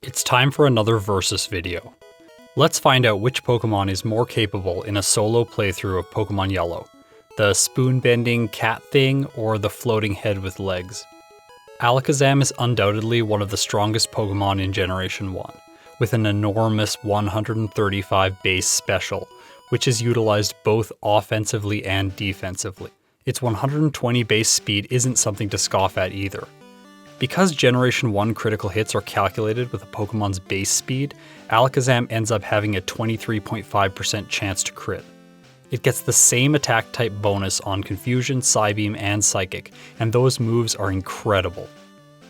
It's time for another Versus video. Let's find out which Pokemon is more capable in a solo playthrough of Pokemon Yellow, the spoon-bending cat thing or the floating head with legs. Alakazam is undoubtedly one of the strongest Pokemon in Generation 1, with an enormous 135 base special, which is utilized both offensively and defensively. Its 120 base speed isn't something to scoff at either. Because Generation 1 critical hits are calculated with a Pokemon's base speed, Alakazam ends up having a 23.5% chance to crit. It gets the same attack type bonus on Confusion, Psybeam, and Psychic, and those moves are incredible.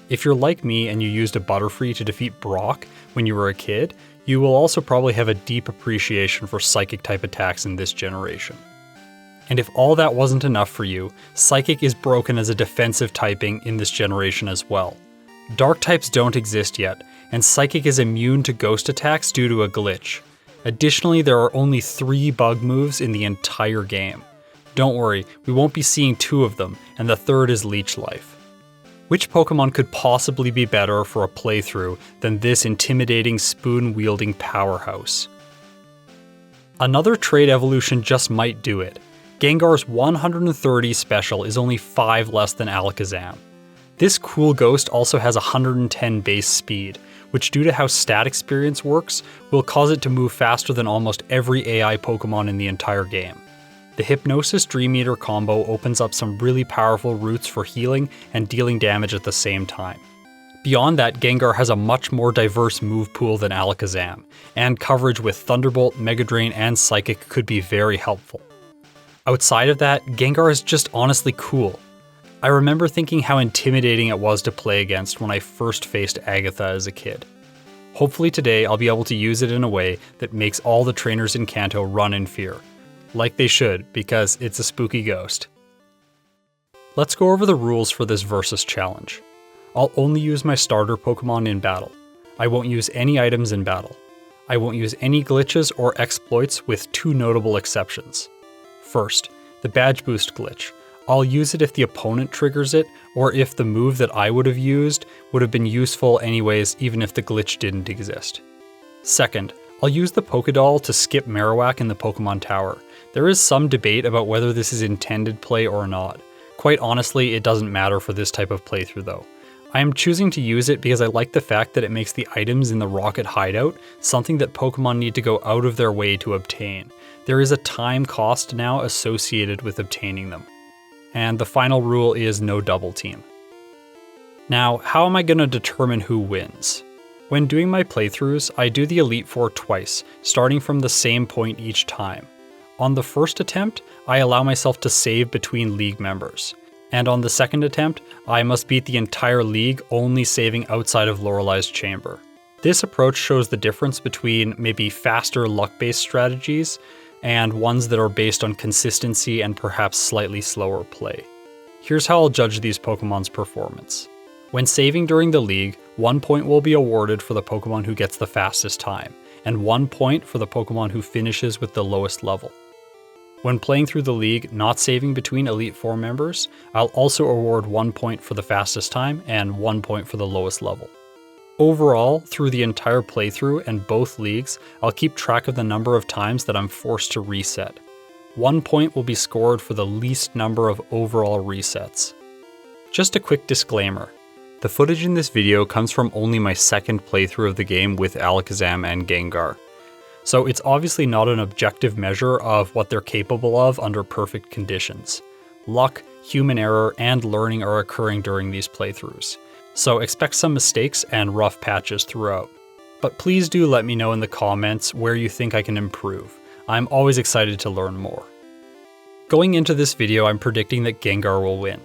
If you're like me and you used a Butterfree to defeat Brock when you were a kid, you will also probably have a deep appreciation for Psychic type attacks in this generation. And if all that wasn't enough for you, Psychic is broken as a defensive typing in this generation as well. Dark types don't exist yet, and Psychic is immune to ghost attacks due to a glitch. Additionally, there are only 3 bug moves in the entire game. Don't worry, we won't be seeing 2 of them, and the third is Leech Life. Which Pokemon could possibly be better for a playthrough than this intimidating spoon-wielding powerhouse? Another trait evolution just might do it. Gengar's 130 special is only 5 less than Alakazam. This cool ghost also has 110 base speed, which due to how stat experience works, will cause it to move faster than almost every AI Pokemon in the entire game. The Hypnosis Dream Eater combo opens up some really powerful routes for healing and dealing damage at the same time. Beyond that, Gengar has a much more diverse move pool than Alakazam, and coverage with Thunderbolt, Mega Drain, and Psychic could be very helpful. Outside of that, Gengar is just honestly cool. I remember thinking how intimidating it was to play against when I first faced Agatha as a kid. Hopefully today I'll be able to use it in a way that makes all the trainers in Kanto run in fear. Like they should, because it's a spooky ghost. Let's go over the rules for this Versus challenge. I'll only use my starter Pokemon in battle. I won't use any items in battle. I won't use any glitches or exploits with 2 notable exceptions. First, the badge boost glitch. I'll use it if the opponent triggers it, or if the move that I would have used would have been useful anyways even if the glitch didn't exist. Second, I'll use the Pokédoll to skip Marowak in the Pokemon Tower. There is some debate about whether this is intended play or not. Quite honestly, it doesn't matter for this type of playthrough though. I am choosing to use it because I like the fact that it makes the items in the Rocket Hideout something that Pokemon need to go out of their way to obtain. There is a time cost now associated with obtaining them. And the final rule is no double team. Now, how am I going to determine who wins? When doing my playthroughs, I do the Elite Four twice, starting from the same point each time. On the first attempt, I allow myself to save between league members. And on the second attempt, I must beat the entire league only saving outside of Lorelei's chamber. This approach shows the difference between maybe faster luck-based strategies and ones that are based on consistency and perhaps slightly slower play. Here's how I'll judge these Pokemon's performance. When saving during the league, 1 point will be awarded for the Pokemon who gets the fastest time, and 1 point for the Pokemon who finishes with the lowest level. When playing through the league, not saving between Elite Four members, I'll also award 1 point for the fastest time and 1 point for the lowest level. Overall, through the entire playthrough and both leagues, I'll keep track of the number of times that I'm forced to reset. 1 point will be scored for the least number of overall resets. Just a quick disclaimer. The footage in this video comes from only my second playthrough of the game with Alakazam and Gengar. So it's obviously not an objective measure of what they're capable of under perfect conditions. Luck, human error, and learning are occurring during these playthroughs. So expect some mistakes and rough patches throughout. But please do let me know in the comments where you think I can improve. I'm always excited to learn more. Going into this video, I'm predicting that Gengar will win.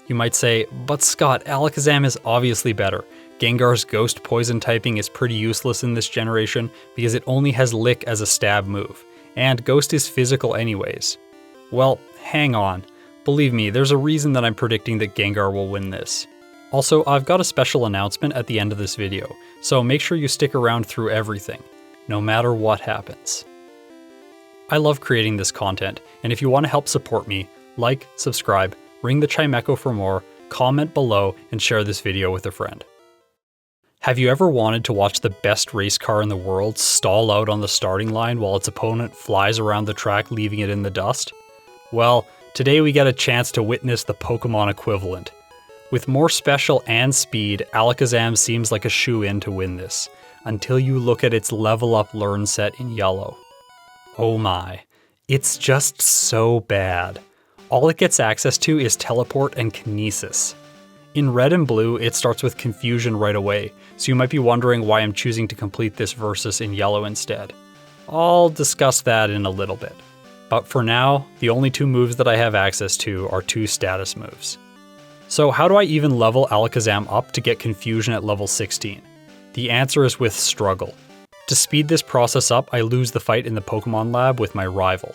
You might say, but Scott, Alakazam is obviously better. Gengar's Ghost Poison typing is pretty useless in this generation because it only has Lick as a stab move, and Ghost is physical anyways. Well, hang on. Believe me, there's a reason that I'm predicting that Gengar will win this. Also, I've got a special announcement at the end of this video, so make sure you stick around through everything, no matter what happens. I love creating this content, and if you want to help support me, like, subscribe, ring the chime echo for more, comment below, and share this video with a friend. Have you ever wanted to watch the best race car in the world stall out on the starting line while its opponent flies around the track leaving it in the dust? Well, today we get a chance to witness the Pokemon equivalent. With more special and speed, Alakazam seems like a shoo-in to win this, until you look at its level up learn set in yellow. Oh my, it's just so bad. All it gets access to is Teleport and Kinesis. In red and blue, it starts with Confusion right away, so you might be wondering why I'm choosing to complete this versus in yellow instead. I'll discuss that in a little bit. But for now, the only two moves that I have access to are two status moves. So how do I even level Alakazam up to get Confusion at level 16? The answer is with Struggle. To speed this process up, I lose the fight in the Pokemon Lab with my rival.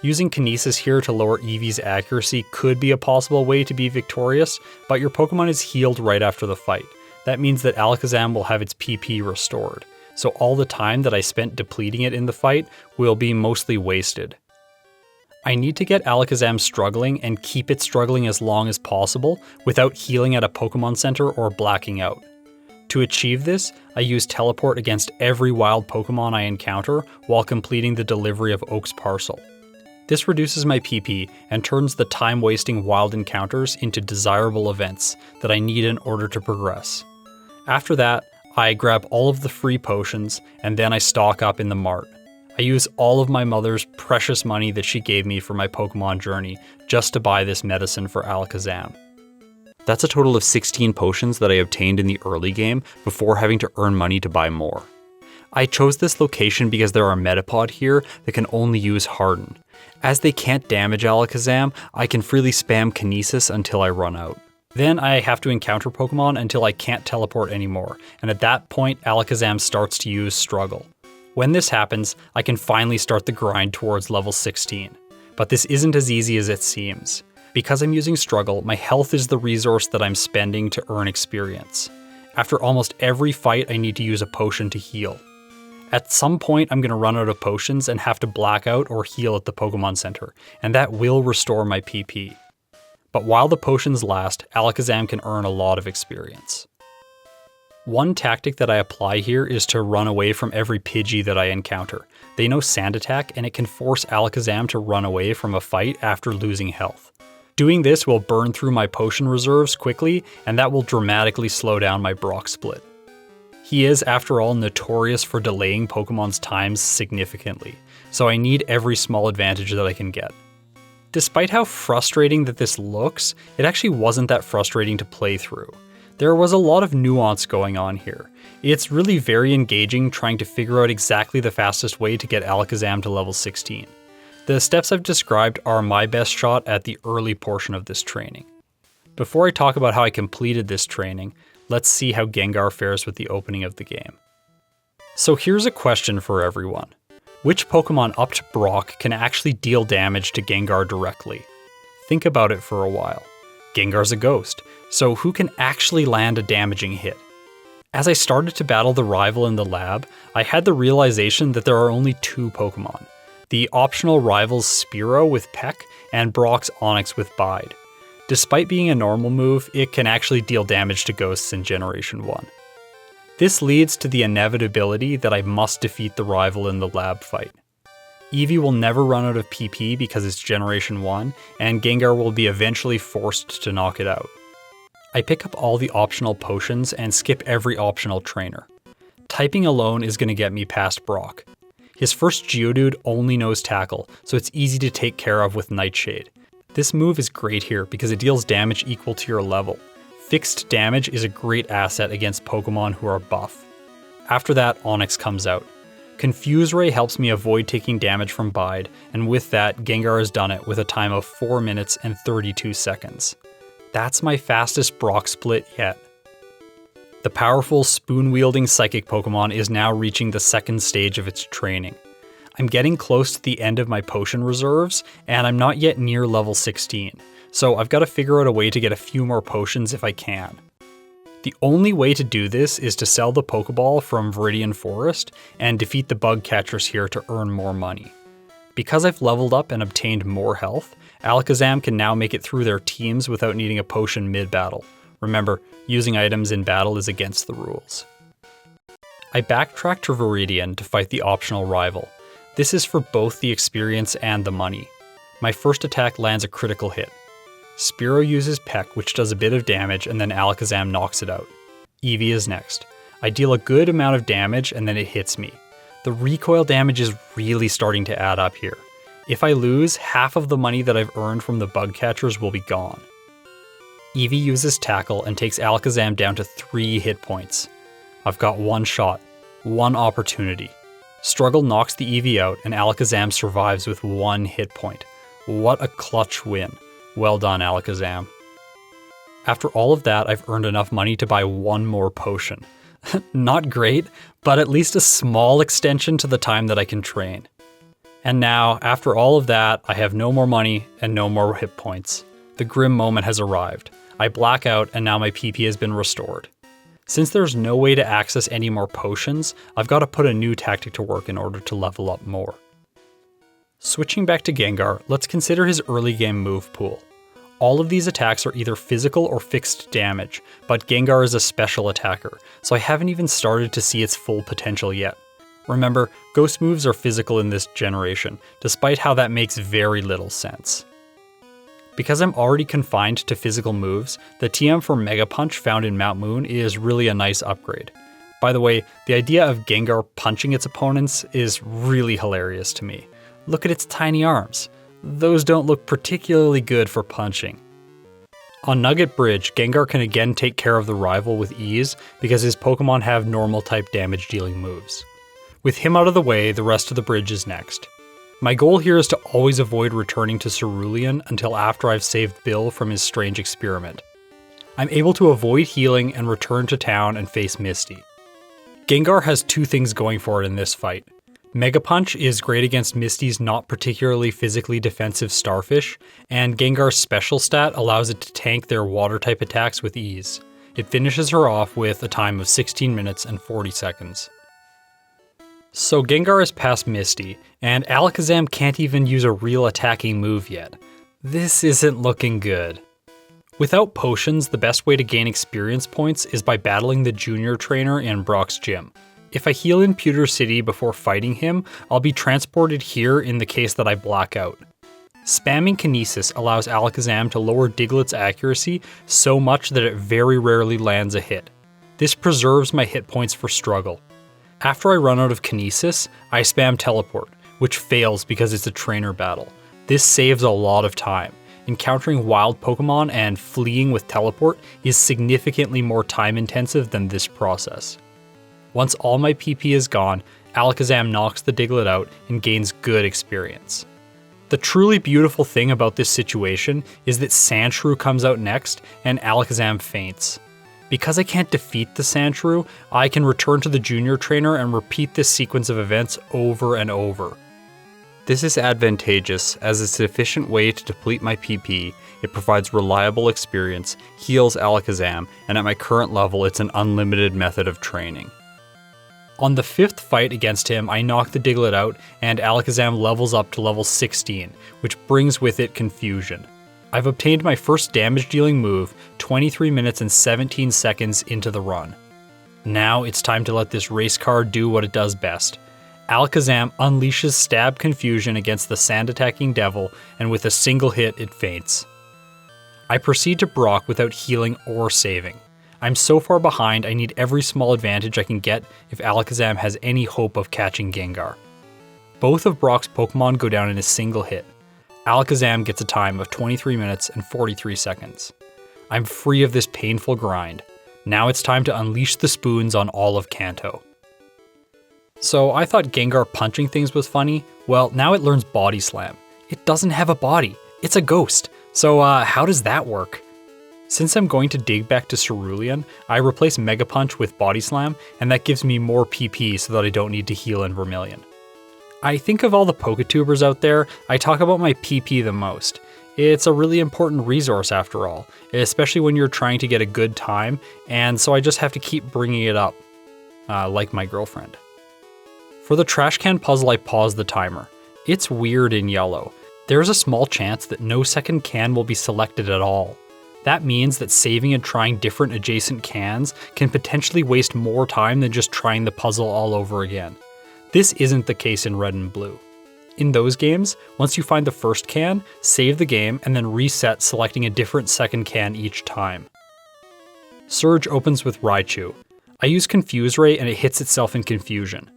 Using Kinesis here to lower Eevee's accuracy could be a possible way to be victorious, but your Pokemon is healed right after the fight. That means that Alakazam will have its PP restored, so all the time that I spent depleting it in the fight will be mostly wasted. I need to get Alakazam struggling and keep it struggling as long as possible without healing at a Pokemon Center or blacking out. To achieve this, I use Teleport against every wild Pokemon I encounter while completing the delivery of Oak's parcel. This reduces my PP and turns the time-wasting wild encounters into desirable events that I need in order to progress. After that, I grab all of the free potions and then I stock up in the mart. I use all of my mother's precious money that she gave me for my Pokemon journey just to buy this medicine for Alakazam. That's a total of 16 potions that I obtained in the early game before having to earn money to buy more. I chose this location because there are Metapod here that can only use Harden. As they can't damage Alakazam, I can freely spam Kinesis until I run out. Then I have to encounter Pokemon until I can't teleport anymore, and at that point Alakazam starts to use Struggle. When this happens, I can finally start the grind towards level 16. But this isn't as easy as it seems. Because I'm using Struggle, my health is the resource that I'm spending to earn experience. After almost every fight, I need to use a potion to heal. At some point, I'm going to run out of potions and have to black out or heal at the Pokemon Center, and that will restore my PP. But while the potions last, Alakazam can earn a lot of experience. One tactic that I apply here is to run away from every Pidgey that I encounter. They know Sand Attack, and it can force Alakazam to run away from a fight after losing health. Doing this will burn through my potion reserves quickly, and that will dramatically slow down my Brock split. He is, after all, notorious for delaying Pokemon's times significantly, so I need every small advantage that I can get. Despite how frustrating that this looks, it actually wasn't that frustrating to play through. There was a lot of nuance going on here. It's really very engaging trying to figure out exactly the fastest way to get Alakazam to level 16. The steps I've described are my best shot at the early portion of this training. Before I talk about how I completed this training, let's see how Gengar fares with the opening of the game. So here's a question for everyone. Which Pokemon up to Brock can actually deal damage to Gengar directly? Think about it for a while. Gengar's a ghost, so who can actually land a damaging hit? As I started to battle the rival in the lab, I had the realization that there are only two Pokemon. The optional rival's Spearow with Peck and Brock's Onix with Bide. Despite being a normal move, it can actually deal damage to ghosts in Generation 1. This leads to the inevitability that I must defeat the rival in the lab fight. Eevee will never run out of PP because it's Generation 1, and Gengar will be eventually forced to knock it out. I pick up all the optional potions and skip every optional trainer. Typing alone is going to get me past Brock. His first Geodude only knows Tackle, so it's easy to take care of with Nightshade. This move is great here because it deals damage equal to your level. Fixed damage is a great asset against Pokemon who are buff. After that, Onix comes out. Confuse Ray helps me avoid taking damage from Bide, and with that, Gengar has done it with a time of 4 minutes and 32 seconds. That's my fastest Brock split yet. The powerful spoon-wielding psychic Pokemon is now reaching the second stage of its training. I'm getting close to the end of my potion reserves, and I'm not yet near level 16, so I've got to figure out a way to get a few more potions if I can. The only way to do this is to sell the Pokeball from Viridian Forest and defeat the bug catchers here to earn more money. Because I've leveled up and obtained more health, Alakazam can now make it through their teams without needing a potion mid-battle. Remember, using items in battle is against the rules. I backtrack to Viridian to fight the optional rival. This is for both the experience and the money. My first attack lands a critical hit. Spearow uses Peck, which does a bit of damage, and then Alakazam knocks it out. Eevee is next. I deal a good amount of damage and then it hits me. The recoil damage is really starting to add up here. If I lose, half of the money that I've earned from the bug catchers will be gone. Eevee uses Tackle and takes Alakazam down to 3 hit points. I've got one shot, one opportunity. Struggle knocks the Eevee out and Alakazam survives with 1 hit point. What a clutch win. Well done, Alakazam. After all of that, I've earned enough money to buy 1 more potion. Not great, but at least a small extension to the time that I can train. And now, after all of that, I have no more money and no more hit points. The grim moment has arrived. I black out and now my PP has been restored. Since there's no way to access any more potions, I've got to put a new tactic to work in order to level up more. Switching back to Gengar, let's consider his early game move pool. All of these attacks are either physical or fixed damage, but Gengar is a special attacker, so I haven't even started to see its full potential yet. Remember, ghost moves are physical in this generation, despite how that makes very little sense. Because I'm already confined to physical moves, the TM for Mega Punch found in Mount Moon is really a nice upgrade. By the way, the idea of Gengar punching its opponents is really hilarious to me. Look at its tiny arms. Those don't look particularly good for punching. On Nugget Bridge, Gengar can again take care of the rival with ease because his Pokemon have normal type damage dealing moves. With him out of the way, the rest of the bridge is next. My goal here is to always avoid returning to Cerulean until after I've saved Bill from his strange experiment. I'm able to avoid healing and return to town and face Misty. Gengar has 2 things going for it in this fight. Mega Punch is great against Misty's not particularly physically defensive Starfish, and Gengar's special stat allows it to tank their water-type attacks with ease. It finishes her off with a time of 16 minutes and 40 seconds. So Gengar is past Misty, and Alakazam can't even use a real attacking move yet. This isn't looking good. Without potions, the best way to gain experience points is by battling the junior trainer in Brock's gym. If I heal in Pewter City before fighting him, I'll be transported here in the case that I black out. Spamming Kinesis allows Alakazam to lower Diglett's accuracy so much that it very rarely lands a hit. This preserves my hit points for struggle. After I run out of Kinesis, I spam Teleport, which fails because it's a trainer battle. This saves a lot of time. Encountering wild Pokemon and fleeing with Teleport is significantly more time intensive than this process. Once all my PP is gone, Alakazam knocks the Diglett out and gains good experience. The truly beautiful thing about this situation is that Sandshrew comes out next and Alakazam faints. Because I can't defeat the Sandshrew, I can return to the junior trainer and repeat this sequence of events over and over. This is advantageous as it's an efficient way to deplete my PP, it provides reliable experience, heals Alakazam, and at my current level it's an unlimited method of training. On the 5th fight against him, I knock the Diglett out and Alakazam levels up to level 16, which brings with it confusion. I've obtained my first damage dealing move 23 minutes and 17 seconds into the run. Now it's time to let this race car do what it does best. Alakazam unleashes Stab Confusion against the sand attacking devil, and with a single hit it faints. I proceed to Brock without healing or saving. I'm so far behind I need every small advantage I can get if Alakazam has any hope of catching Gengar. Both of Brock's Pokemon go down in a single hit. Alakazam gets a time of 23 minutes and 43 seconds. I'm free of this painful grind. Now it's time to unleash the spoons on all of Kanto. So I thought Gengar punching things was funny. Well, now it learns Body Slam. It doesn't have a body. It's a ghost. So how does that work? Since I'm going to dig back to Cerulean, I replace Mega Punch with Body Slam, and that gives me more PP so that I don't need to heal in Vermilion. I think of all the Poketubers out there, I talk about my PP the most. It's a really important resource after all, especially when you're trying to get a good time, and so I just have to keep bringing it up, like my girlfriend. For the Trashcan Puzzle, I pause the timer. It's weird in yellow. There's a small chance that no second can will be selected at all. That means that saving and trying different adjacent cans can potentially waste more time than just trying the puzzle all over again. This isn't the case in Red and Blue. In those games, once you find the first can, save the game and then reset, selecting a different second can each time. Surge opens with Raichu. I use Confuse Ray and it hits itself in confusion.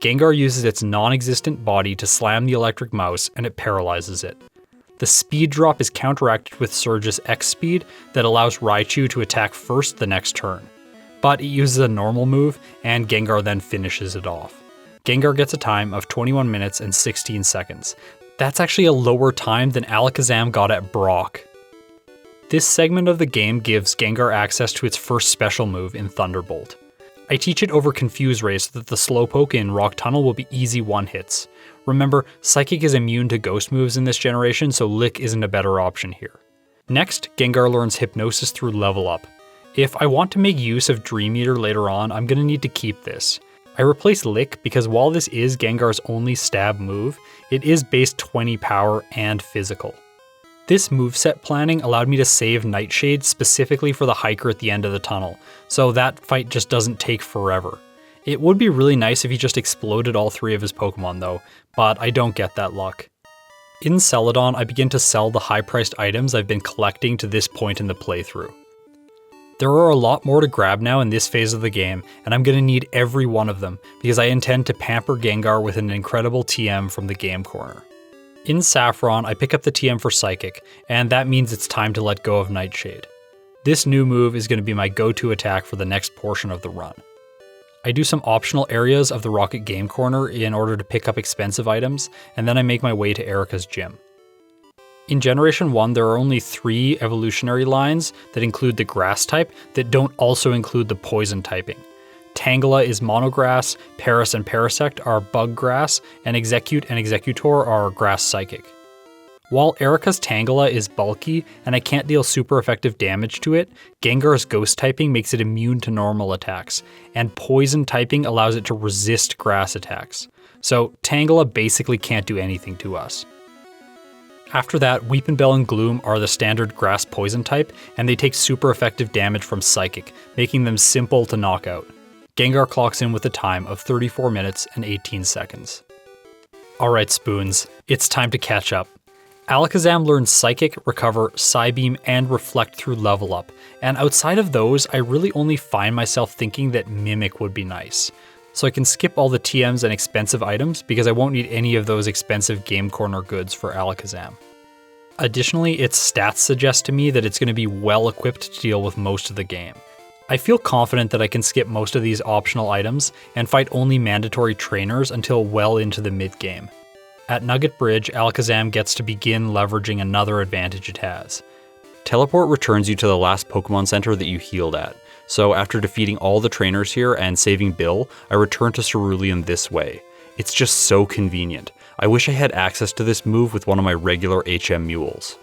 Gengar uses its non-existent body to slam the electric mouse and it paralyzes it. The speed drop is counteracted with Surge's X speed that allows Raichu to attack first the next turn. But it uses a normal move and Gengar then finishes it off. Gengar gets a time of 21 minutes and 16 seconds. That's actually a lower time than Alakazam got at Brock. This segment of the game gives Gengar access to its first special move in Thunderbolt. I teach it over Confuse Ray so that the Slowpoke in Rock Tunnel will be easy one-hits. Remember, Psychic is immune to ghost moves in this generation, so Lick isn't a better option here. Next, Gengar learns Hypnosis through Level Up. If I want to make use of Dream Eater later on, I'm going to need to keep this. I replace Lick because while this is Gengar's only stab move, it is base 20 power and physical. This moveset planning allowed me to save Nightshade specifically for the hiker at the end of the tunnel, so that fight just doesn't take forever. It would be really nice if he just exploded all 3 of his Pokemon though, but I don't get that luck. In Celadon, I begin to sell the high-priced items I've been collecting to this point in the playthrough. There are a lot more to grab now in this phase of the game, and I'm going to need every one of them, because I intend to pamper Gengar with an incredible TM from the game corner. In Saffron, I pick up the TM for Psychic, and that means it's time to let go of Nightshade. This new move is going to be my go-to attack for the next portion of the run. I do some optional areas of the Rocket Game Corner in order to pick up expensive items, and then I make my way to Erica's gym. In Generation 1, there are only 3 evolutionary lines that include the Grass type that don't also include the Poison typing. Tangela is Monograss, Paris and Parasect are Bug Grass, and Execute and Executor are Grass Psychic. While Erica's Tangela is bulky and I can't deal super effective damage to it, Gengar's Ghost typing makes it immune to normal attacks, and Poison typing allows it to resist grass attacks. So Tangela basically can't do anything to us. After that, Weepinbell and Gloom are the standard Grass Poison type, and they take super effective damage from Psychic, making them simple to knock out. Gengar clocks in with a time of 34 minutes and 18 seconds. Alright Spoons, it's time to catch up. Alakazam learns Psychic, Recover, Psybeam, and Reflect through Level Up, and outside of those, I really only find myself thinking that Mimic would be nice. So I can skip all the TMs and expensive items because I won't need any of those expensive Game Corner goods for Alakazam. Additionally, its stats suggest to me that it's going to be well equipped to deal with most of the game. I feel confident that I can skip most of these optional items and fight only mandatory trainers until well into the mid-game. At Nugget Bridge, Alakazam gets to begin leveraging another advantage it has. Teleport returns you to the last Pokemon Center that you healed at, so after defeating all the trainers here and saving Bill, I return to Cerulean this way. It's just so convenient. I wish I had access to this move with one of my regular HM mules.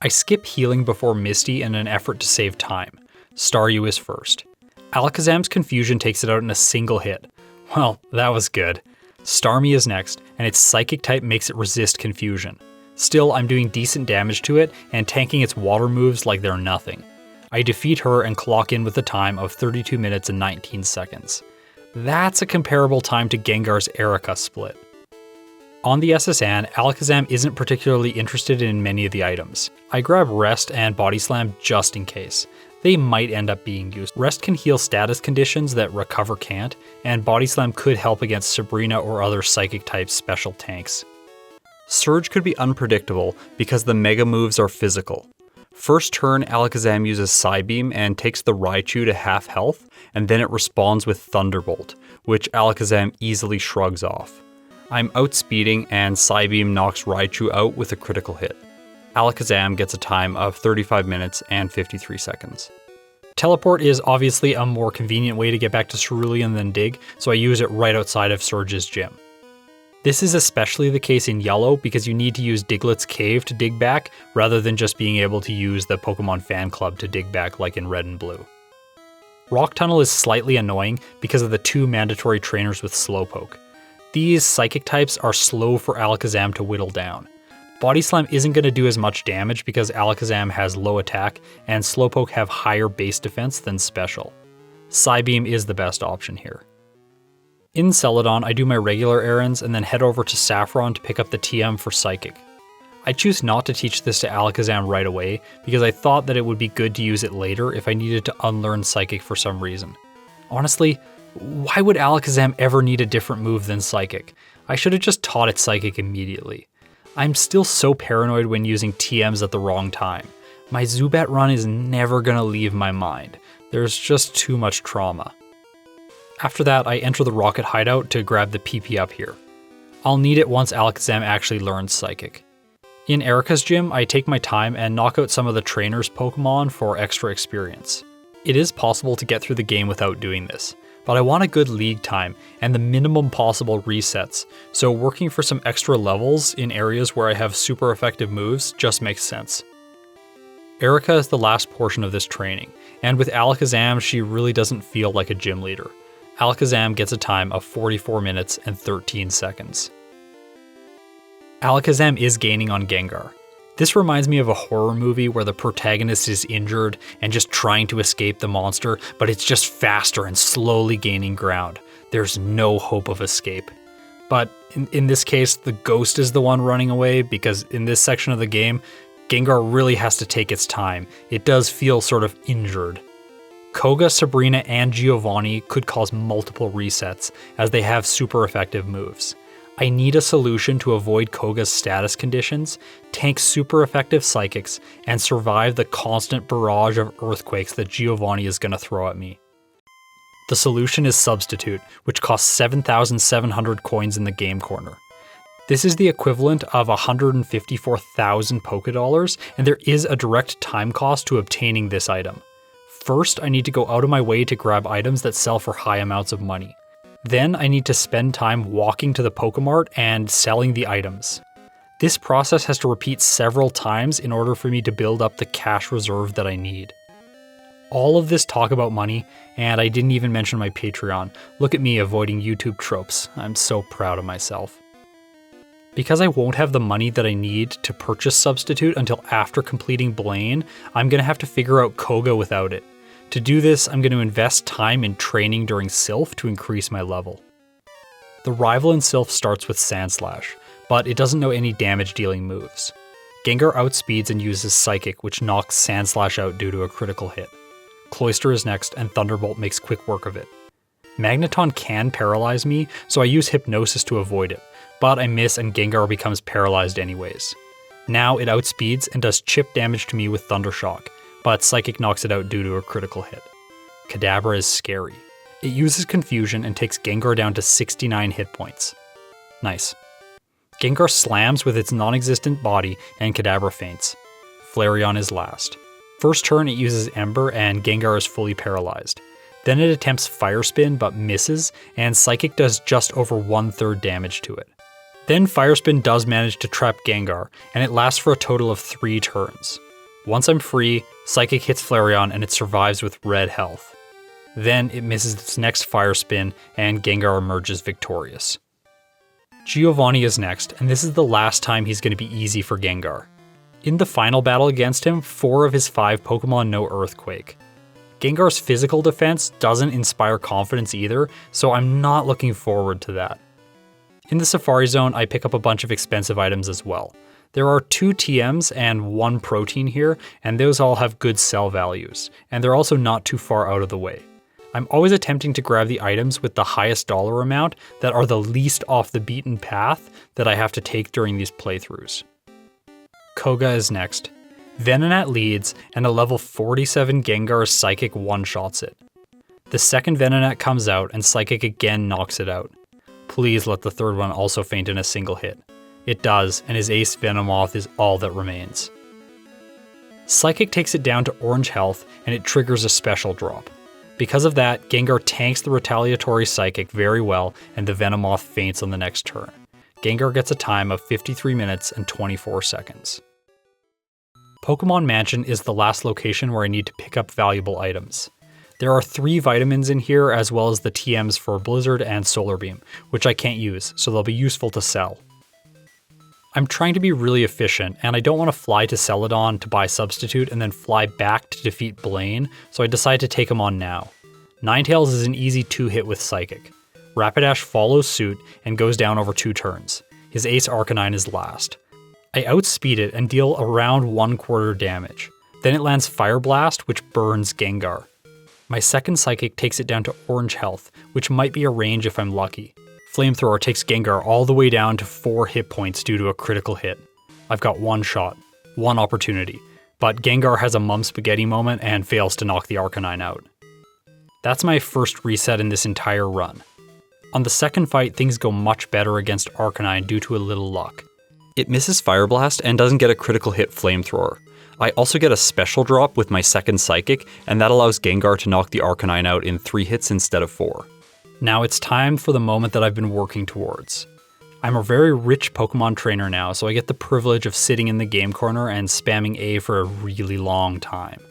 I skip healing before Misty in an effort to save time. Staryu is first. Alakazam's Confusion takes it out in a single hit. Well, that was good. Starmie is next, and its Psychic type makes it resist Confusion. Still, I'm doing decent damage to it and tanking its water moves like they're nothing. I defeat her and clock in with a time of 32 minutes and 19 seconds. That's a comparable time to Gengar's Erica split. On the SSN, Alakazam isn't particularly interested in many of the items. I grab Rest and Body Slam just in case. They might end up being used. Rest can heal status conditions that Recover can't, and Body Slam could help against Sabrina or other Psychic-type special tanks. Surge could be unpredictable because the Mega moves are physical. First turn, Alakazam uses Psybeam and takes the Raichu to half health, and then it responds with Thunderbolt, which Alakazam easily shrugs off. I'm outspeeding and Psybeam knocks Raichu out with a critical hit. Alakazam gets a time of 35 minutes and 53 seconds. Teleport is obviously a more convenient way to get back to Cerulean than Dig, so I use it right outside of Surge's gym. This is especially the case in Yellow because you need to use Diglett's Cave to dig back, rather than just being able to use the Pokemon Fan Club to dig back like in Red and Blue. Rock Tunnel is slightly annoying because of the 2 mandatory trainers with Slowpoke. These Psychic types are slow for Alakazam to whittle down. Body Slam isn't going to do as much damage because Alakazam has low attack and Slowpoke have higher base defense than special. Psybeam is the best option here. In Celadon, I do my regular errands and then head over to Saffron to pick up the TM for Psychic. I choose not to teach this to Alakazam right away because I thought that it would be good to use it later if I needed to unlearn Psychic for some reason. Honestly, why would Alakazam ever need a different move than Psychic? I should have just taught it Psychic immediately. I'm still so paranoid when using TMs at the wrong time. My Zubat run is never gonna leave my mind. There's just too much trauma. After that, I enter the Rocket Hideout to grab the PP up here. I'll need it once Alakazam actually learns Psychic. In Erica's gym, I take my time and knock out some of the trainer's Pokemon for extra experience. It is possible to get through the game without doing this, but I want a good league time and the minimum possible resets, so working for some extra levels in areas where I have super effective moves just makes sense. Erica is the last portion of this training, and with Alakazam she really doesn't feel like a gym leader. Alakazam gets a time of 44 minutes and 13 seconds. Alakazam is gaining on Gengar. This reminds me of a horror movie where the protagonist is injured and just trying to escape the monster, but it's just faster and slowly gaining ground. There's no hope of escape. But in this case, the ghost is the one running away because in this section of the game, Gengar really has to take its time. It does feel sort of injured. Koga, Sabrina, and Giovanni could cause multiple resets as they have super effective moves. I need a solution to avoid Koga's status conditions, tank super effective Psychics, and survive the constant barrage of Earthquakes that Giovanni is going to throw at me. The solution is Substitute, which costs 7,700 coins in the game corner. This is the equivalent of 154,000 Pokédollars, and there is a direct time cost to obtaining this item. First, I need to go out of my way to grab items that sell for high amounts of money. Then I need to spend time walking to the Pokemart and selling the items. This process has to repeat several times in order for me to build up the cash reserve that I need. All of this talk about money, and I didn't even mention my Patreon. Look at me avoiding YouTube tropes. I'm so proud of myself. Because I won't have the money that I need to purchase Substitute until after completing Blaine, I'm going to have to figure out Koga without it. To do this, I'm going to invest time in training during Sylph to increase my level. The rival in Sylph starts with Sandslash, but it doesn't know any damage dealing moves. Gengar outspeeds and uses Psychic, which knocks Sandslash out due to a critical hit. Cloyster is next, and Thunderbolt makes quick work of it. Magneton can paralyze me, so I use Hypnosis to avoid it, but I miss and Gengar becomes paralyzed anyways. Now it outspeeds and does chip damage to me with Thundershock, but Psychic knocks it out due to a critical hit. Kadabra is scary. It uses Confusion and takes Gengar down to 69 hit points. Nice. Gengar slams with its non-existent body and Kadabra faints. Flareon is last. First turn it uses Ember and Gengar is fully paralyzed. Then it attempts Fire Spin but misses, and Psychic does just over 1/3 damage to it. Then Fire Spin does manage to trap Gengar, and it lasts for a total of 3 turns. Once I'm free, Psychic hits Flareon and it survives with red health. Then it misses its next Fire Spin and Gengar emerges victorious. Giovanni is next, and this is the last time he's going to be easy for Gengar. In the final battle against him, 4 of his 5 Pokemon know Earthquake. Gengar's physical defense doesn't inspire confidence either, so I'm not looking forward to that. In the Safari Zone, I pick up a bunch of expensive items as well. There are 2 TMs and 1 protein here, and those all have good sell values, and they're also not too far out of the way. I'm always attempting to grab the items with the highest dollar amount that are the least off the beaten path that I have to take during these playthroughs. Koga is next. Venonat leads, and a level 47 Gengar's Psychic one-shots it. The second Venonat comes out, and Psychic again knocks it out. Please let the third one also faint in a single hit. It does, and his ace Venomoth is all that remains. Psychic takes it down to orange health, and it triggers a special drop. Because of that, Gengar tanks the retaliatory Psychic very well, and the Venomoth faints on the next turn. Gengar gets a time of 53 minutes and 24 seconds. Pokemon Mansion is the last location where I need to pick up valuable items. There are 3 vitamins in here as well as the TMs for Blizzard and Solar Beam, which I can't use, so they'll be useful to sell. I'm trying to be really efficient, and I don't want to fly to Celadon to buy Substitute and then fly back to defeat Blaine, so I decide to take him on now. Ninetales is an easy 2-hit with Psychic. Rapidash follows suit and goes down over 2 turns. His Ace Arcanine is last. I outspeed it and deal around 1/4 damage. Then it lands Fire Blast, which burns Gengar. My second Psychic takes it down to orange health, which might be a range if I'm lucky. Flamethrower takes Gengar all the way down to 4 hit points due to a critical hit. I've got 1 shot, 1 opportunity, but Gengar has a mum spaghetti moment and fails to knock the Arcanine out. That's my first reset in this entire run. On the second fight, things go much better against Arcanine due to a little luck. It misses Fire Blast and doesn't get a critical hit Flamethrower. I also get a special drop with my second Psychic, and that allows Gengar to knock the Arcanine out in 3 hits instead of 4. Now it's time for the moment that I've been working towards. I'm a very rich Pokemon trainer now, so I get the privilege of sitting in the game corner and spamming A for a really long time.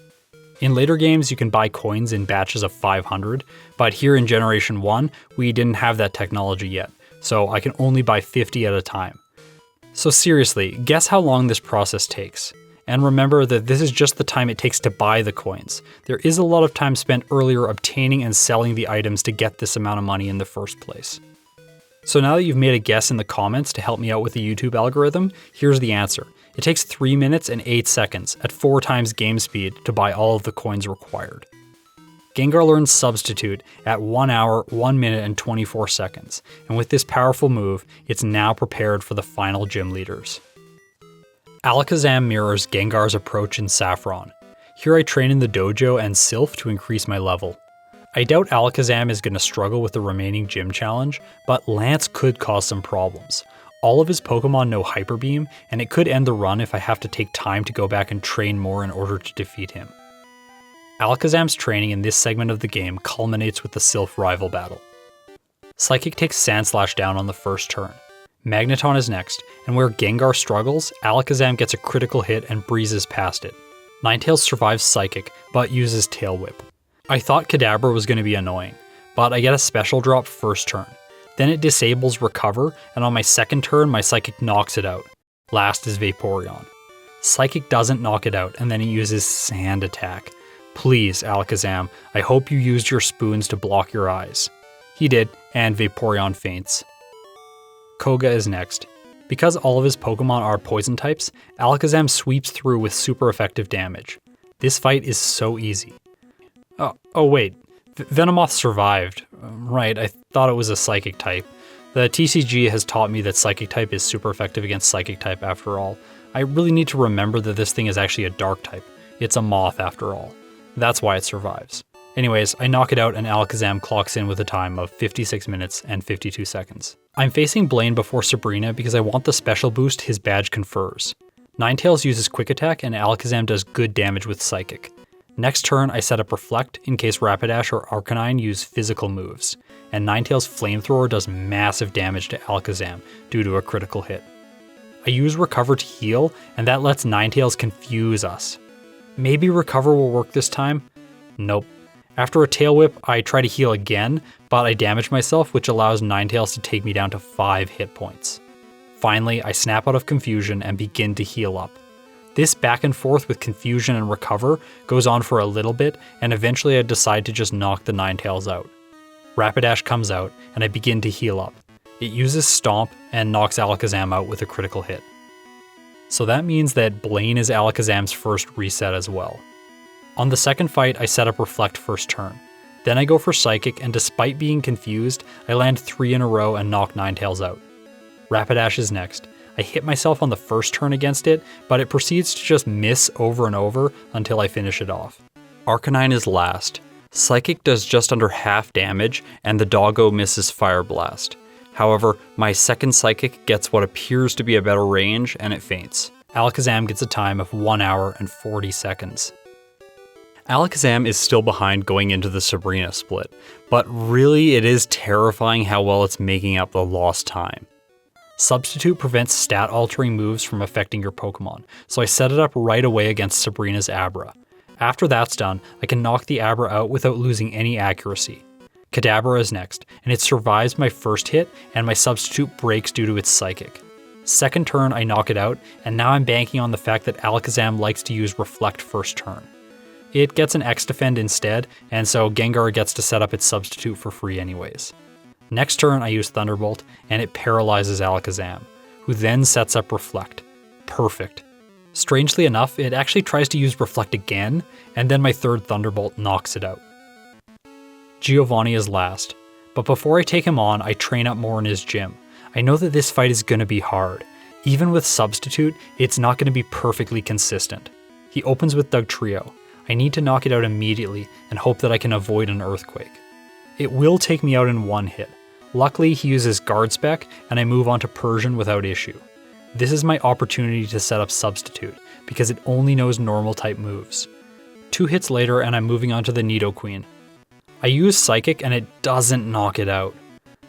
In later games, you can buy coins in batches of 500, but here in Generation 1, we didn't have that technology yet, so I can only buy 50 at a time. So seriously, guess how long this process takes. And remember that this is just the time it takes to buy the coins. There is a lot of time spent earlier obtaining and selling the items to get this amount of money in the first place. So now that you've made a guess in the comments to help me out with the YouTube algorithm, here's the answer. It takes 3 minutes and 8 seconds at 4 times game speed to buy all of the coins required. Gengar learns Substitute at 1 hour, 1 minute, and 24 seconds, and with this powerful move, it's now prepared for the final gym leaders. Alakazam mirrors Gengar's approach in Saffron. Here I train in the dojo and Sylph to increase my level. I doubt Alakazam is going to struggle with the remaining gym challenge, but Lance could cause some problems. All of his Pokemon know Hyper Beam, and it could end the run if I have to take time to go back and train more in order to defeat him. Alakazam's training in this segment of the game culminates with the Sylph rival battle. Psychic takes Sandslash down on the first turn. Magneton is next, and where Gengar struggles, Alakazam gets a critical hit and breezes past it. Ninetales survives Psychic, but uses Tail Whip. I thought Kadabra was going to be annoying, but I get a special drop first turn. Then it disables Recover, and on my second turn, my Psychic knocks it out. Last is Vaporeon. Psychic doesn't knock it out, and then he uses Sand Attack. Please, Alakazam, I hope you used your spoons to block your eyes. He did, and Vaporeon faints. Koga is next. Because all of his Pokemon are poison types, Alakazam sweeps through with super effective damage. This fight is so easy. Oh wait, Venomoth survived. Right, I thought it was a Psychic type. The TCG has taught me that Psychic type is super effective against Psychic type after all. I really need to remember that this thing is actually a Dark type. It's a moth after all. That's why it survives. Anyways, I knock it out and Alakazam clocks in with a time of 56 minutes and 52 seconds. I'm facing Blaine before Sabrina because I want the special boost his badge confers. Ninetales uses Quick Attack and Alakazam does good damage with Psychic. Next turn, I set up Reflect in case Rapidash or Arcanine use physical moves, and Ninetales Flamethrower does massive damage to Alakazam due to a critical hit. I use Recover to heal, and that lets Ninetales confuse us. Maybe Recover will work this time? Nope. After a Tail Whip, I try to heal again, but I damage myself, which allows Ninetales to take me down to 5 hit points. Finally, I snap out of Confusion and begin to heal up. This back and forth with Confusion and Recover goes on for a little bit, and eventually I decide to just knock the Ninetales out. Rapidash comes out, and I begin to heal up. It uses Stomp and knocks Alakazam out with a critical hit. So that means that Blaine is Alakazam's first reset as well. On the second fight, I set up Reflect first turn. Then I go for Psychic, and despite being confused, I land 3 in a row and knock Ninetales out. Rapidash is next. I hit myself on the first turn against it, but it proceeds to just miss over and over until I finish it off. Arcanine is last. Psychic does just under half damage, and the doggo misses Fire Blast. However, my second Psychic gets what appears to be a better range, and it faints. Alakazam gets a time of 1 hour and 40 seconds. Alakazam is still behind going into the Sabrina split, but really it is terrifying how well it's making up the lost time. Substitute prevents stat-altering moves from affecting your Pokemon, so I set it up right away against Sabrina's Abra. After that's done, I can knock the Abra out without losing any accuracy. Kadabra is next, and it survives my first hit, and my Substitute breaks due to its Psychic. Second turn, I knock it out, and now I'm banking on the fact that Alakazam likes to use Reflect first turn. It gets an X-Defend instead, and so Gengar gets to set up its substitute for free anyways. Next turn, I use Thunderbolt, and it paralyzes Alakazam, who then sets up Reflect. Perfect. Strangely enough, it actually tries to use Reflect again, and then my third Thunderbolt knocks it out. Giovanni is last, but before I take him on, I train up more in his gym. I know that this fight is going to be hard. Even with Substitute, it's not going to be perfectly consistent. He opens with Dugtrio. I need to knock it out immediately and hope that I can avoid an Earthquake. It will take me out in one hit. Luckily, he uses Guard Spec, and I move on to Persian without issue. This is my opportunity to set up Substitute, because it only knows normal type moves. 2 hits later and I'm moving on to the Nidoqueen. I use Psychic and it doesn't knock it out.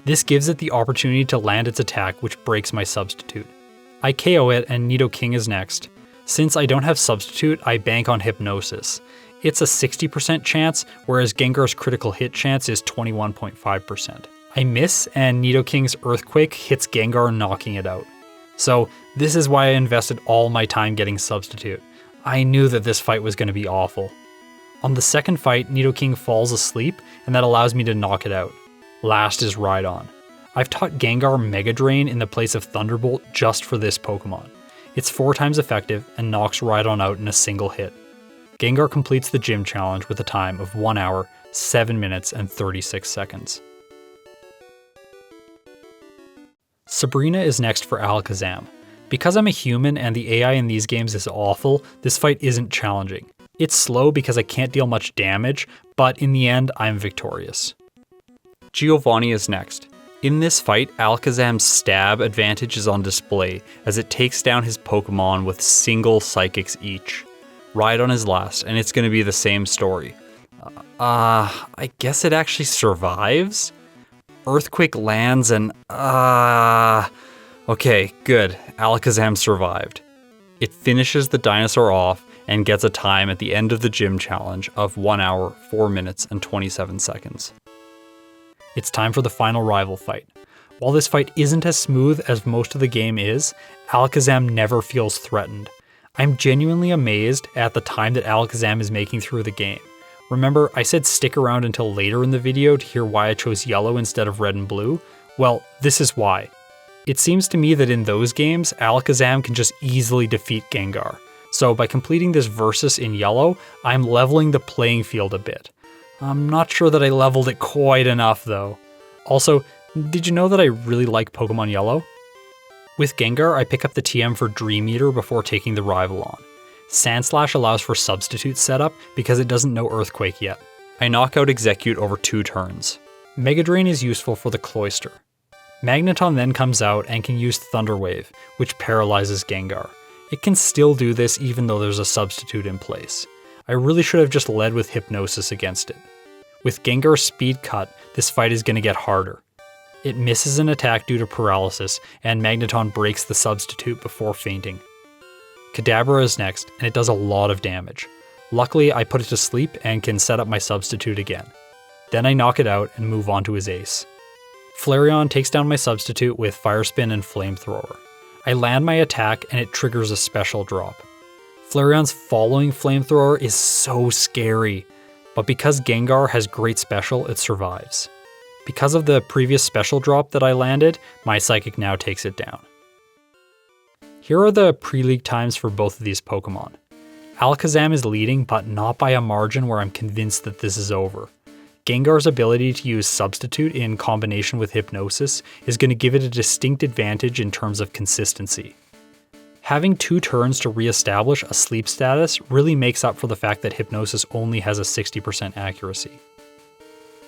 This gives it the opportunity to land its attack, which breaks my Substitute. I KO it and Nidoking is next. Since I don't have Substitute, I bank on Hypnosis. It's a 60% chance, whereas Gengar's critical hit chance is 21.5%. I miss, and Nidoking's Earthquake hits Gengar, knocking it out. So this is why I invested all my time getting Substitute. I knew that this fight was going to be awful. On the second fight, Nidoking falls asleep, and that allows me to knock it out. Last is Rhydon. I've taught Gengar Mega Drain in the place of Thunderbolt just for this Pokemon. It's 4 times effective and knocks Rhydon out in a single hit. Gengar completes the gym challenge with a time of 1 hour, 7 minutes, and 36 seconds. Sabrina is next for Alakazam. Because I'm a human and the AI in these games is awful, this fight isn't challenging. It's slow because I can't deal much damage, but in the end, I'm victorious. Giovanni is next. In this fight, Alakazam's stab advantage is on display as it takes down his Pokemon with single Psychics each. Rhydon is last, and it's going to be the same story. I guess it actually survives? Earthquake lands and okay, good. Alakazam survived. It finishes the dinosaur off and gets a time at the end of the gym challenge of 1 hour, 4 minutes, and 27 seconds. It's time for the final rival fight. While this fight isn't as smooth as most of the game is, Alakazam never feels threatened. I'm genuinely amazed at the time that Alakazam is making through the game. Remember, I said stick around until later in the video to hear why I chose yellow instead of red and blue? Well, this is why. It seems to me that in those games, Alakazam can just easily defeat Gengar. So by completing this versus in yellow, I'm leveling the playing field a bit. I'm not sure that I leveled it quite enough though. Also, did you know that I really like Pokemon Yellow? With Gengar, I pick up the TM for Dream Eater before taking the rival on. Sandslash allows for substitute setup because it doesn't know Earthquake yet. I knock out Execute over 2 turns. Mega Drain is useful for the Cloyster. Magneton then comes out and can use Thunder Wave, which paralyzes Gengar. It can still do this even though there's a substitute in place. I really should have just led with Hypnosis against it. With Gengar's Speed Cut, this fight is going to get harder. It misses an attack due to paralysis, and Magneton breaks the substitute before fainting. Kadabra is next, and it does a lot of damage. Luckily, I put it to sleep and can set up my substitute again. Then I knock it out and move on to his ace. Flareon takes down my substitute with Fire Spin and Flamethrower. I land my attack and it triggers a special drop. Flareon's following Flamethrower is so scary, but because Gengar has great special, it survives. Because of the previous special drop that I landed, my Psychic now takes it down. Here are the pre-league times for both of these Pokemon. Alakazam is leading, but not by a margin where I'm convinced that this is over. Gengar's ability to use Substitute in combination with Hypnosis is going to give it a distinct advantage in terms of consistency. Having 2 turns to re-establish a sleep status really makes up for the fact that Hypnosis only has a 60% accuracy.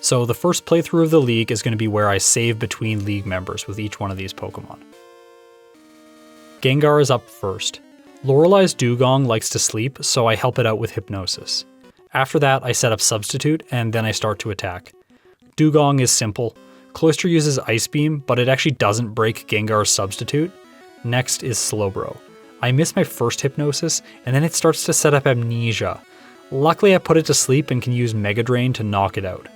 So the first playthrough of the league is going to be where I save between league members with each one of these Pokemon. Gengar is up first. Lorelei's Dugong likes to sleep, so I help it out with Hypnosis. After that, I set up Substitute, and then I start to attack. Dugong is simple. Cloyster uses Ice Beam, but it actually doesn't break Gengar's Substitute. Next is Slowbro. I miss my first Hypnosis, and then it starts to set up Amnesia. Luckily, I put it to sleep and can use Mega Drain to knock it out.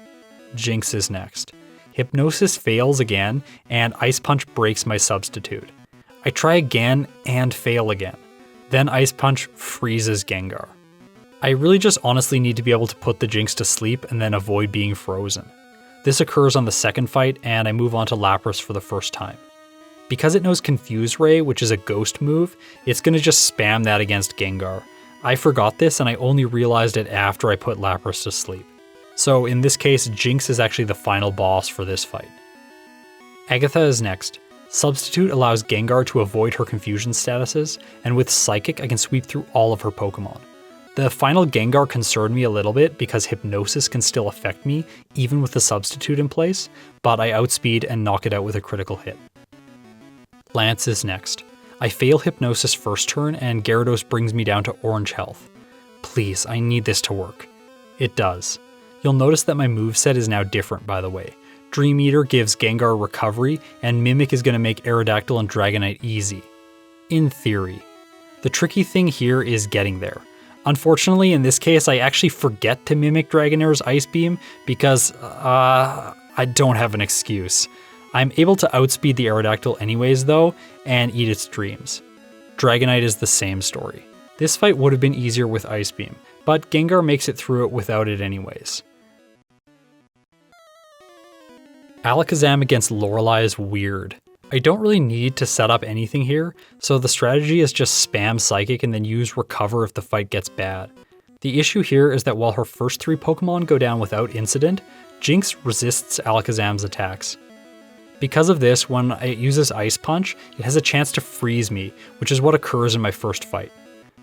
Jinx is next. Hypnosis fails again, and Ice Punch breaks my substitute. I try again and fail again. Then Ice Punch freezes Gengar. I really just honestly need to be able to put the Jinx to sleep and then avoid being frozen. This occurs on the second fight, and I move on to Lapras for the first time. Because it knows Confuse Ray, which is a ghost move, it's going to just spam that against Gengar. I forgot this, and I only realized it after I put Lapras to sleep. So in this case, Jinx is actually the final boss for this fight. Agatha is next. Substitute allows Gengar to avoid her confusion statuses, and with Psychic I can sweep through all of her Pokemon. The final Gengar concerned me a little bit because Hypnosis can still affect me, even with the substitute in place, but I outspeed and knock it out with a critical hit. Lance is next. I fail Hypnosis first turn, and Gyarados brings me down to orange health. Please, I need this to work. It does. You'll notice that my moveset is now different, by the way. Dream Eater gives Gengar recovery, and Mimic is going to make Aerodactyl and Dragonite easy. In theory. The tricky thing here is getting there. Unfortunately, in this case, I actually forget to Mimic Dragonair's Ice Beam because, I don't have an excuse. I'm able to outspeed the Aerodactyl anyways though, and eat its dreams. Dragonite is the same story. This fight would have been easier with Ice Beam, but Gengar makes it through it without it anyways. Alakazam against Lorelei is weird. I don't really need to set up anything here, so the strategy is just spam Psychic and then use Recover if the fight gets bad. The issue here is that while her first 3 Pokemon go down without incident, Jinx resists Alakazam's attacks. Because of this, when it uses Ice Punch, it has a chance to freeze me, which is what occurs in my first fight.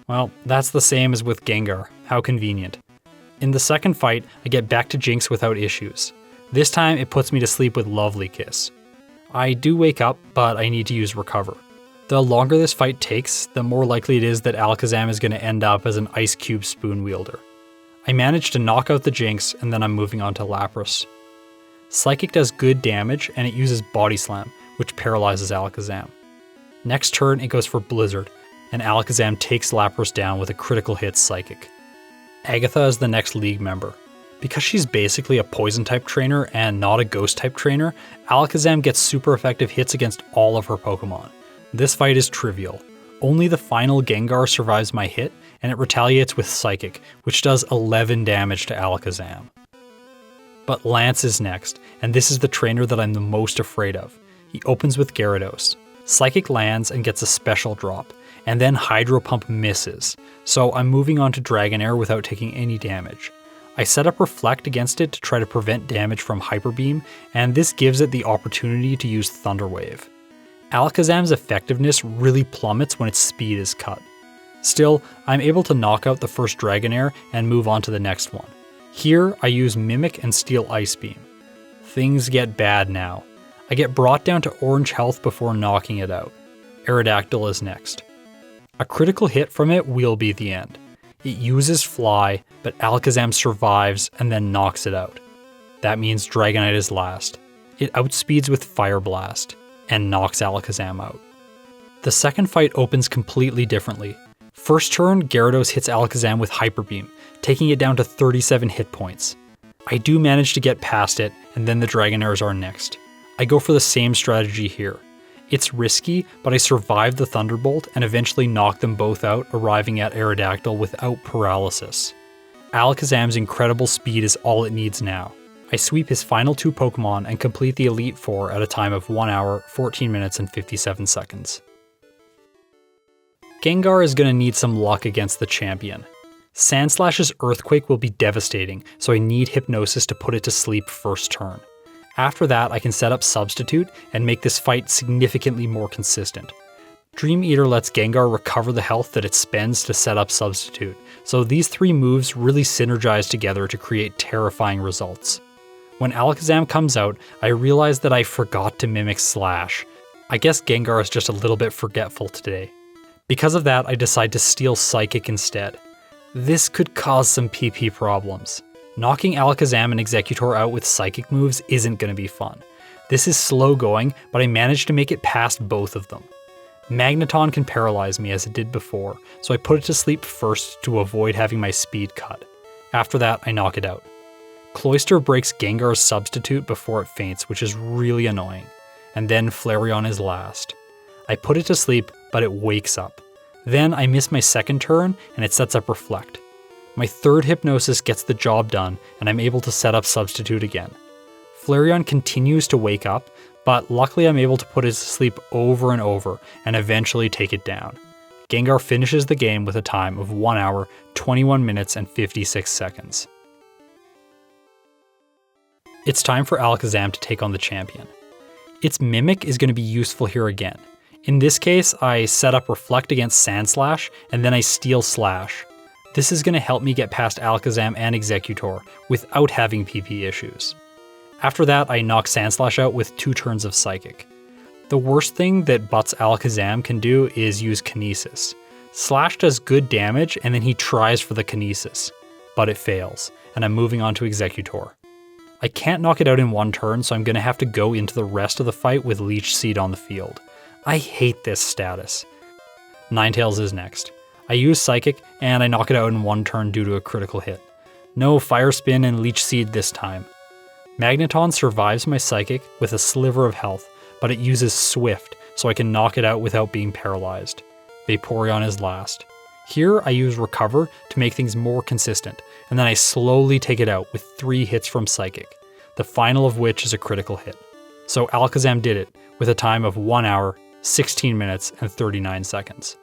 Well, that's the same as with Gengar, how convenient. In the second fight, I get back to Jinx without issues. This time, it puts me to sleep with Lovely Kiss. I do wake up, but I need to use Recover. The longer this fight takes, the more likely it is that Alakazam is going to end up as an Ice Cube spoon wielder. I manage to knock out the Jinx, and then I'm moving on to Lapras. Psychic does good damage, and it uses Body Slam, which paralyzes Alakazam. Next turn, it goes for Blizzard, and Alakazam takes Lapras down with a critical hit Psychic. Agatha is the next league member. Because she's basically a Poison-type trainer and not a Ghost-type trainer, Alakazam gets super effective hits against all of her Pokemon. This fight is trivial. Only the final Gengar survives my hit, and it retaliates with Psychic, which does 11 damage to Alakazam. But Lance is next, and this is the trainer that I'm the most afraid of. He opens with Gyarados. Psychic lands and gets a special drop, and then Hydro Pump misses, so I'm moving on to Dragonair without taking any damage. I set up Reflect against it to try to prevent damage from Hyper Beam, and this gives it the opportunity to use Thunder Wave. Alakazam's effectiveness really plummets when its speed is cut. Still, I'm able to knock out the first Dragonair and move on to the next one. Here, I use Mimic and steal Ice Beam. Things get bad now. I get brought down to orange health before knocking it out. Aerodactyl is next. A critical hit from it will be the end. It uses Fly, but Alakazam survives and then knocks it out. That means Dragonite is last. It outspeeds with Fire Blast, and knocks Alakazam out. The second fight opens completely differently. First turn, Gyarados hits Alakazam with Hyper Beam, taking it down to 37 hit points. I do manage to get past it, and then the Dragonairs are next. I go for the same strategy here. It's risky, but I survive the Thunderbolt and eventually knock them both out, arriving at Aerodactyl without paralysis. Alakazam's incredible speed is all it needs now. I sweep his final 2 Pokemon and complete the Elite Four at a time of 1 hour, 14 minutes, and 57 seconds. Gengar is going to need some luck against the champion. Sandslash's Earthquake will be devastating, so I need Hypnosis to put it to sleep first turn. After that, I can set up Substitute and make this fight significantly more consistent. Dream Eater lets Gengar recover the health that it spends to set up Substitute, so these 3 moves really synergize together to create terrifying results. When Alakazam comes out, I realize that I forgot to Mimic Slash. I guess Gengar is just a little bit forgetful today. Because of that, I decide to steal Psychic instead. This could cause some PP problems. Knocking Alakazam and Exeggutor out with Psychic moves isn't going to be fun. This is slow going, but I managed to make it past both of them. Magneton can paralyze me as it did before, so I put it to sleep first to avoid having my speed cut. After that, I knock it out. Cloyster breaks Gengar's Substitute before it faints, which is really annoying, and then Flareon is last. I put it to sleep, but it wakes up. Then I miss my second turn, and it sets up Reflect. My third Hypnosis gets the job done, and I'm able to set up Substitute again. Flareon continues to wake up, but luckily I'm able to put it to sleep over and over, and eventually take it down. Gengar finishes the game with a time of 1 hour, 21 minutes, and 56 seconds. It's time for Alakazam to take on the champion. Its Mimic is going to be useful here again. In this case, I set up Reflect against Sandslash, and then I Steel Slash. This is going to help me get past Alakazam and Exeggutor without having PP issues. After that, I knock Sandslash out with 2 turns of Psychic. The worst thing that Butts Alakazam can do is use Kinesis. Slash does good damage, and then he tries for the Kinesis, but it fails, and I'm moving on to Exeggutor. I can't knock it out in 1 turn, so I'm going to have to go into the rest of the fight with Leech Seed on the field. I hate this status. Ninetales is next. I use Psychic, and I knock it out in 1 turn due to a critical hit. No Fire Spin and Leech Seed this time. Magneton survives my Psychic with a sliver of health, but it uses Swift, so I can knock it out without being paralyzed. Vaporeon is last. Here I use Recover to make things more consistent, and then I slowly take it out with 3 hits from Psychic, the final of which is a critical hit. So Alakazam did it, with a time of 1 hour, 16 minutes, and 39 seconds.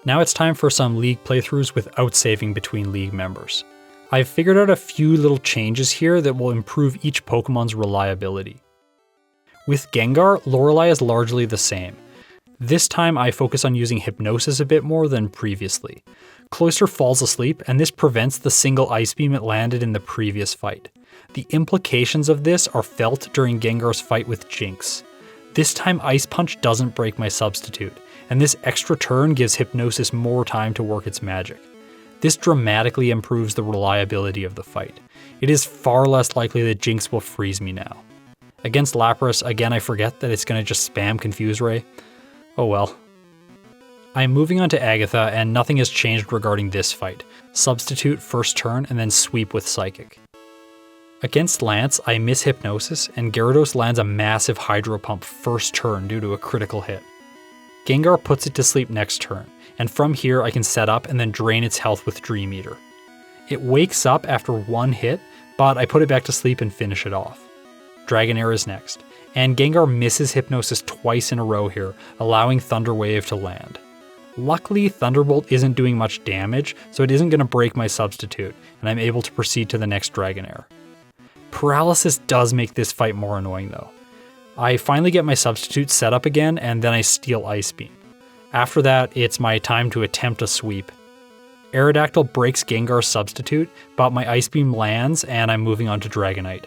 Now it's time for some League playthroughs without saving between League members. I've figured out a few little changes here that will improve each Pokemon's reliability. With Gengar, Lorelei is largely the same. This time I focus on using Hypnosis a bit more than previously. Cloyster falls asleep, and this prevents the single Ice Beam it landed in the previous fight. The implications of this are felt during Gengar's fight with Jinx. This time Ice Punch doesn't break my Substitute, and this extra turn gives Hypnosis more time to work its magic. This dramatically improves the reliability of the fight. It is far less likely that Jinx will freeze me now. Against Lapras, again I forget that it's going to just spam Confuse Ray. Oh well. I am moving on to Agatha, and nothing has changed regarding this fight. Substitute first turn and then sweep with Psychic. Against Lance, I miss Hypnosis, and Gyarados lands a massive Hydro Pump first turn due to a critical hit. Gengar puts it to sleep next turn, and from here I can set up and then drain its health with Dream Eater. It wakes up after 1 hit, but I put it back to sleep and finish it off. Dragonair is next, and Gengar misses Hypnosis twice in a row here, allowing Thunder Wave to land. Luckily, Thunderbolt isn't doing much damage, so it isn't going to break my Substitute, and I'm able to proceed to the next Dragonair. Paralysis does make this fight more annoying though. I finally get my Substitute set up again, and then I steal Ice Beam. After that, it's my time to attempt a sweep. Aerodactyl breaks Gengar's Substitute, but my Ice Beam lands, and I'm moving on to Dragonite.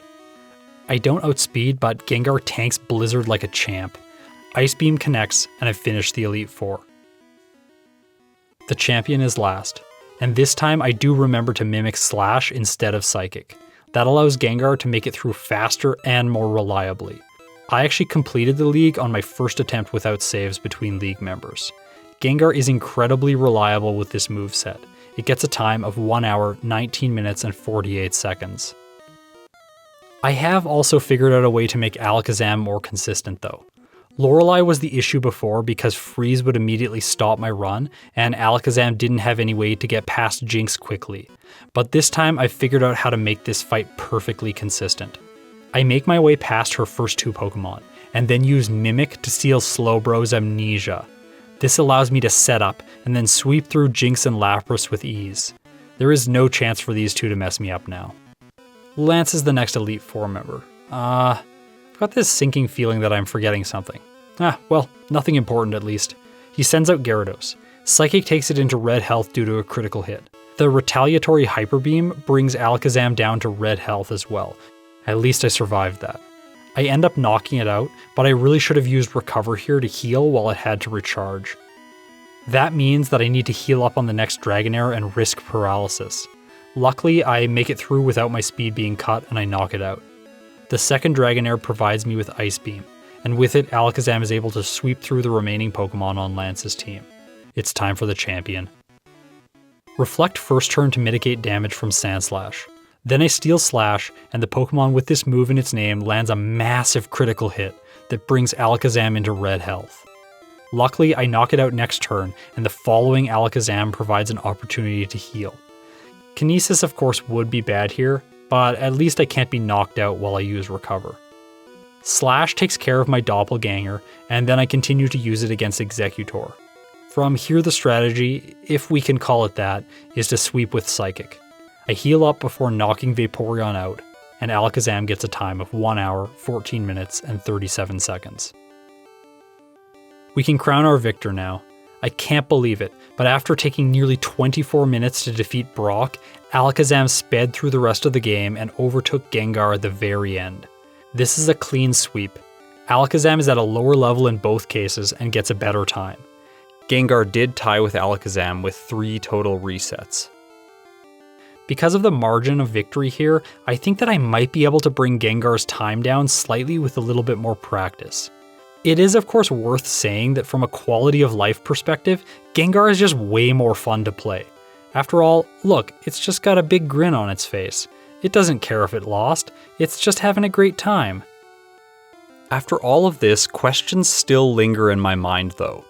I don't outspeed, but Gengar tanks Blizzard like a champ. Ice Beam connects, and I finish the Elite Four. The champion is last, and this time I do remember to mimic Slash instead of Psychic. That allows Gengar to make it through faster and more reliably. I actually completed the league on my first attempt without saves between league members. Gengar is incredibly reliable with this moveset. It gets a time of 1 hour, 19 minutes, and 48 seconds. I have also figured out a way to make Alakazam more consistent though. Lorelei was the issue before because Freeze would immediately stop my run, and Alakazam didn't have any way to get past Jinx quickly. But this time I figured out how to make this fight perfectly consistent. I make my way past her first 2 Pokemon, and then use Mimic to steal Slowbro's Amnesia. This allows me to set up, and then sweep through Jinx and Lapras with ease. There is no chance for these 2 to mess me up now. Lance is the next Elite Four member. I've got this sinking feeling that I'm forgetting something. Well, nothing important at least. He sends out Gyarados. Psychic takes it into red health due to a critical hit. The retaliatory Hyper Beam brings Alakazam down to red health as well. At least I survived that. I end up knocking it out, but I really should have used Recover here to heal while it had to recharge. That means that I need to heal up on the next Dragonair and risk paralysis. Luckily, I make it through without my speed being cut and I knock it out. The second Dragonair provides me with Ice Beam, and with it Alakazam is able to sweep through the remaining Pokemon on Lance's team. It's time for the champion. Reflect first turn to mitigate damage from Sandslash. Then I steal Slash, and the Pokemon with this move in its name lands a massive critical hit that brings Alakazam into red health. Luckily, I knock it out next turn, and the following Alakazam provides an opportunity to heal. Kinesis of course would be bad here, but at least I can't be knocked out while I use Recover. Slash takes care of my doppelganger, and then I continue to use it against Executor. From here the strategy, if we can call it that, is to sweep with Psychic. I heal up before knocking Vaporeon out, and Alakazam gets a time of 1 hour, 14 minutes, and 37 seconds. We can crown our victor now. I can't believe it, but after taking nearly 24 minutes to defeat Brock, Alakazam sped through the rest of the game and overtook Gengar at the very end. This is a clean sweep. Alakazam is at a lower level in both cases and gets a better time. Gengar did tie with Alakazam with 3 total resets. Because of the margin of victory here, I think that I might be able to bring Gengar's time down slightly with a little bit more practice. It is of course worth saying that from a quality of life perspective, Gengar is just way more fun to play. After all, look, it's just got a big grin on its face. It doesn't care if it lost, it's just having a great time. After all of this, questions still linger in my mind though.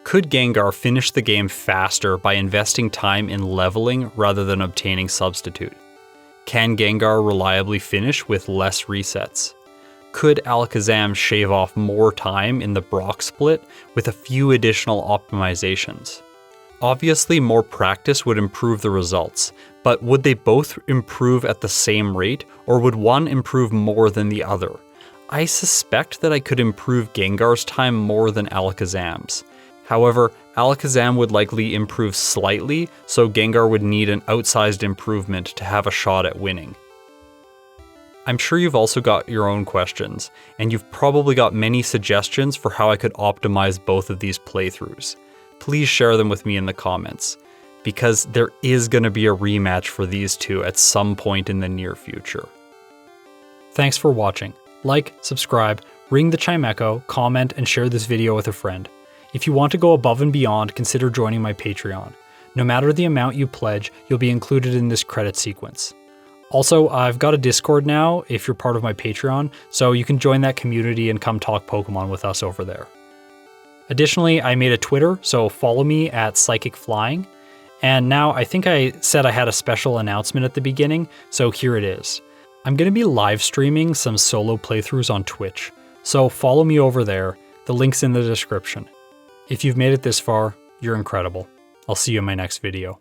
Could Gengar finish the game faster by investing time in leveling rather than obtaining Substitute? Can Gengar reliably finish with less resets? Could Alakazam shave off more time in the Brock split with a few additional optimizations? Obviously, more practice would improve the results, but would they both improve at the same rate, or would one improve more than the other? I suspect that I could improve Gengar's time more than Alakazam's. However, Alakazam would likely improve slightly, so Gengar would need an outsized improvement to have a shot at winning. I'm sure you've also got your own questions, and you've probably got many suggestions for how I could optimize both of these playthroughs. Please share them with me in the comments, because there is going to be a rematch for these two at some point in the near future. Thanks for watching. Like, subscribe, ring the chime echo, comment, and share this video with a friend. If you want to go above and beyond, consider joining my Patreon. No matter the amount you pledge, you'll be included in this credit sequence. Also, I've got a Discord now if you're part of my Patreon, so you can join that community and come talk Pokemon with us over there. Additionally, I made a Twitter, so follow me at Psychic Flying. And now I think I said I had a special announcement at the beginning, so here it is. I'm going to be live streaming some solo playthroughs on Twitch, so follow me over there. The link's in the description. If you've made it this far, you're incredible. I'll see you in my next video.